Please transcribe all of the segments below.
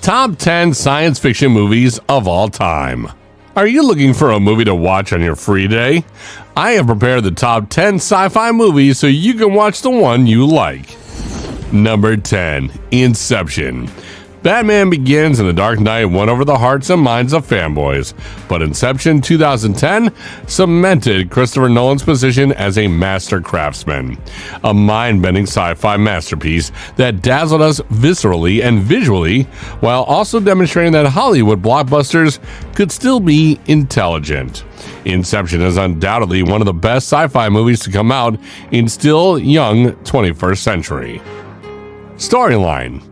Top 10 science fiction movies of all time. Are you looking for a movie to watch on your free day? I have prepared the top 10 sci-fi movies so you can watch the one you like. Number 10. Inception. Batman Begins and The Dark Knight won over the hearts and minds of fanboys, but Inception 2010 cemented Christopher Nolan's position as a master craftsman. A mind-bending sci-fi masterpiece that dazzled us viscerally and visually, while also demonstrating that Hollywood blockbusters could still be intelligent. Inception is undoubtedly one of the best sci-fi movies to come out in still young 21st century. Storyline.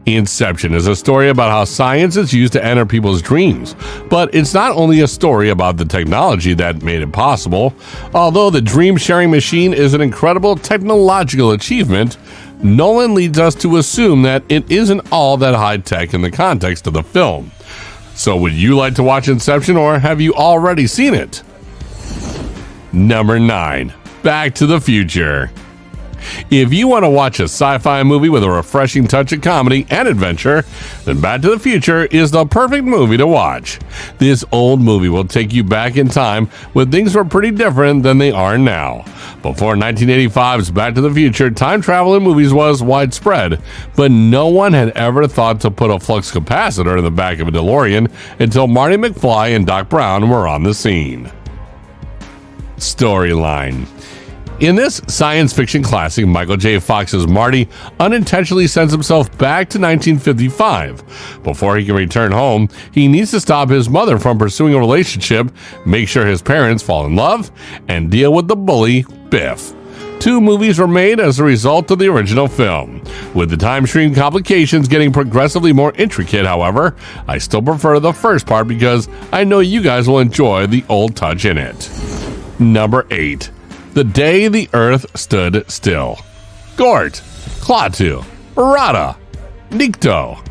Inception is a story about how science is used to enter people's dreams, but it's not only a story about the technology that made it possible. Although the dream-sharing machine is an incredible technological achievement, Nolan leads us to assume that it isn't all that high-tech in the context of the film. So would you like to watch Inception, or have you already seen it? Number 9. Back to the Future. If you want to watch a sci-fi movie with a refreshing touch of comedy and adventure, then Back to the Future is the perfect movie to watch. This old movie will take you back in time when things were pretty different than they are now. Before 1985's Back to the Future, time travel in movies was widespread, but no one had ever thought to put a flux capacitor in the back of a DeLorean until Marty McFly and Doc Brown were on the scene. Storyline. In this science fiction classic, Michael J. Fox's Marty unintentionally sends himself back to 1955. Before he can return home, he needs to stop his mother from pursuing a relationship, make sure his parents fall in love, and deal with the bully, Biff. 2 movies were made as a result of the original film. With the time stream complications getting progressively more intricate, however, I still prefer the first part because I know you guys will enjoy the old touch in it. Number 8. The Day the Earth Stood Still. Gort, Klaatu, Rada, Nikto.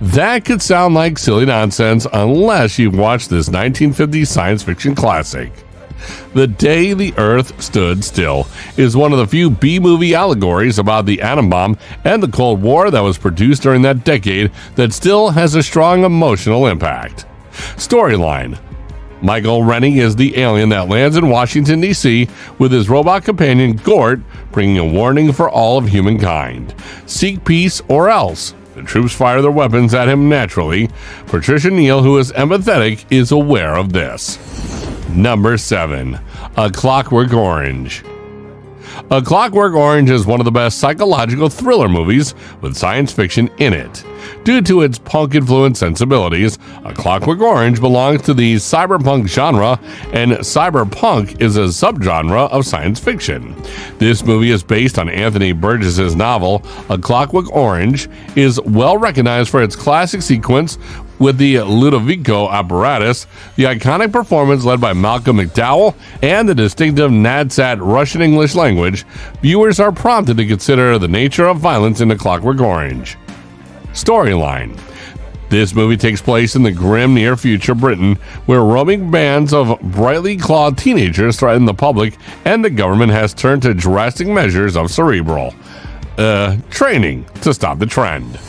That could sound like silly nonsense unless you've watched this 1950s science fiction classic. The Day the Earth Stood Still is one of the few B-movie allegories about the atom bomb and the Cold War that was produced during that decade that still has a strong emotional impact. Storyline. Michael Rennie is the alien that lands in Washington, D.C. with his robot companion Gort, bringing a warning for all of humankind. Seek peace or else. The troops fire their weapons at him naturally. Patricia Neal, who is empathetic, is aware of this. Number 7. A Clockwork Orange. A Clockwork Orange is one of the best psychological thriller movies with science fiction in it. Due to its punk-influenced sensibilities, A Clockwork Orange belongs to the cyberpunk genre, and cyberpunk is a subgenre of science fiction. This movie is based on Anthony Burgess's novel. A Clockwork Orange is well recognized for its classic sequence with the Ludovico apparatus, the iconic performance led by Malcolm McDowell, and the distinctive NADSAT Russian-English language. Viewers are prompted to consider the nature of violence in A Clockwork Orange. Storyline. This movie takes place in the grim near-future Britain, where roaming bands of brightly clawed teenagers threaten the public, and the government has turned to drastic measures of cerebral training to stop the trend.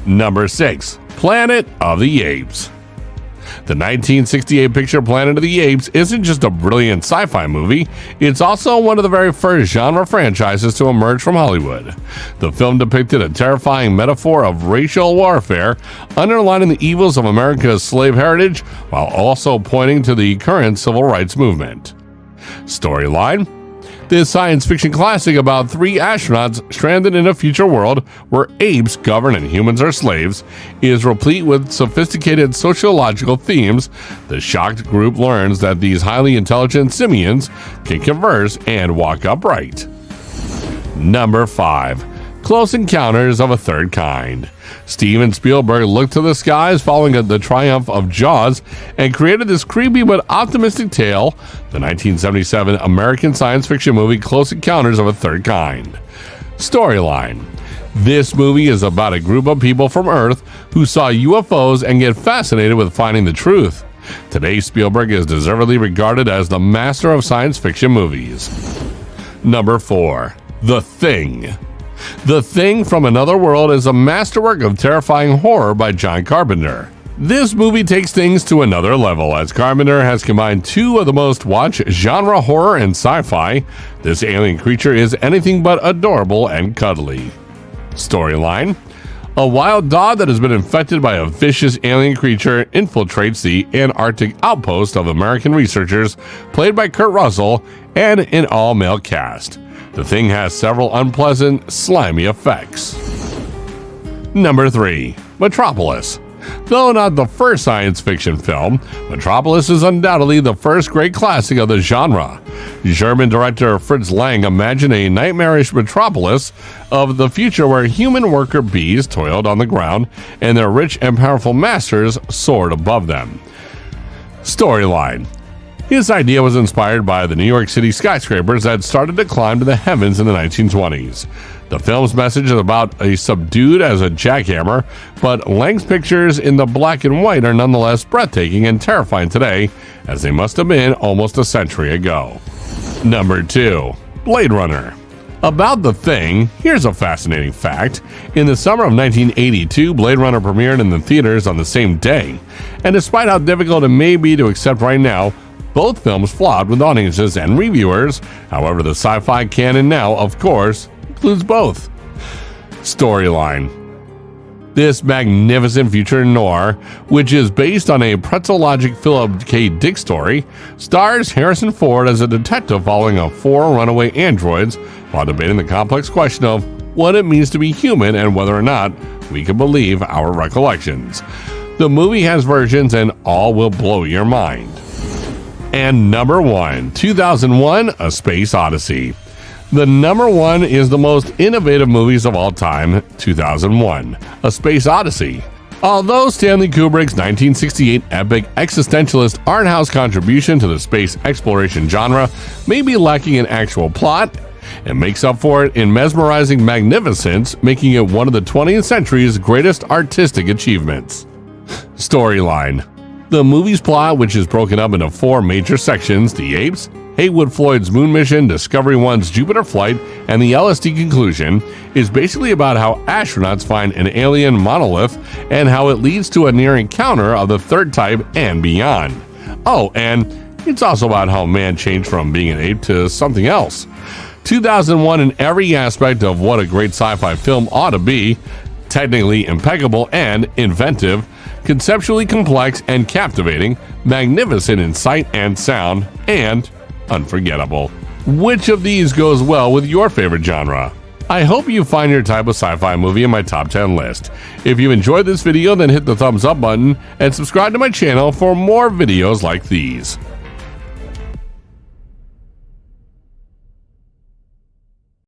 Number 6. Planet of the Apes. The 1968 picture Planet of the Apes isn't just a brilliant sci-fi movie, it's also one of the very first genre franchises to emerge from Hollywood. The film depicted a terrifying metaphor of racial warfare, underlining the evils of America's slave heritage while also pointing to the current civil rights movement. Storyline. This science fiction classic about 3 astronauts stranded in a future world where apes govern and humans are slaves is replete with sophisticated sociological themes. The shocked group learns that these highly intelligent simians can converse and walk upright. Number 5. Close Encounters of a Third Kind. Steven Spielberg looked to the skies following the triumph of Jaws and created this creepy but optimistic tale, the 1977 American science fiction movie Close Encounters of a Third Kind. Storyline. This movie is about a group of people from Earth who saw UFOs and get fascinated with finding the truth. Today, Spielberg is deservedly regarded as the master of science fiction movies. Number 4. The Thing. The Thing from Another World is a masterwork of terrifying horror by John Carpenter. This movie takes things to another level, as Carpenter has combined two of the most watched genre horror and sci-fi. This alien creature is anything but adorable and cuddly. Storyline: a wild dog that has been infected by a vicious alien creature infiltrates the Antarctic outpost of American researchers, played by Kurt Russell, and an all-male cast. The Thing has several unpleasant, slimy effects. Number 3. Metropolis. Though not the first science fiction film, Metropolis is undoubtedly the first great classic of the genre. German director Fritz Lang imagined a nightmarish metropolis of the future where human worker bees toiled on the ground and their rich and powerful masters soared above them. Storyline: his idea was inspired by the New York City skyscrapers that started to climb to the heavens in the 1920s. The film's message is about a subdued as a jackhammer, but Lang's pictures in the black and white are nonetheless breathtaking and terrifying today, as they must have been almost a century ago. Number 2. Blade Runner. About The Thing, here's a fascinating fact. In the summer of 1982, Blade Runner premiered in the theaters on the same day. And despite how difficult it may be to accept right now, both films flopped with audiences and reviewers. However, the sci-fi canon now, of course, includes both. Storyline: this magnificent future noir, which is based on a pretzel-logic Philip K. Dick story, stars Harrison Ford as a detective following 4 runaway androids while debating the complex question of what it means to be human and whether or not we can believe our recollections. The movie has versions and all will blow your mind. And number 1, 2001: A Space Odyssey. The number 1 is the most innovative movies of all time, 2001: A Space Odyssey. Although Stanley Kubrick's 1968 epic existentialist art house contribution to the space exploration genre may be lacking in actual plot, it makes up for it in mesmerizing magnificence, making it one of the 20th century's greatest artistic achievements. Storyline: the movie's plot, which is broken up into 4 major sections, the Apes, Heywood Floyd's moon mission, Discovery 1's Jupiter flight, and the LSD conclusion, is basically about how astronauts find an alien monolith and how it leads to a near encounter of the third type and beyond. Oh, and it's also about how man changed from being an ape to something else. 2001 in every aspect of what a great sci-fi film ought to be: technically impeccable and inventive, conceptually complex and captivating, magnificent in sight and sound, and unforgettable. Which of these goes well with your favorite genre? I hope you find your type of sci-fi movie in my top 10 list. If you enjoyed this video, then hit the thumbs up button and subscribe to my channel for more videos like these.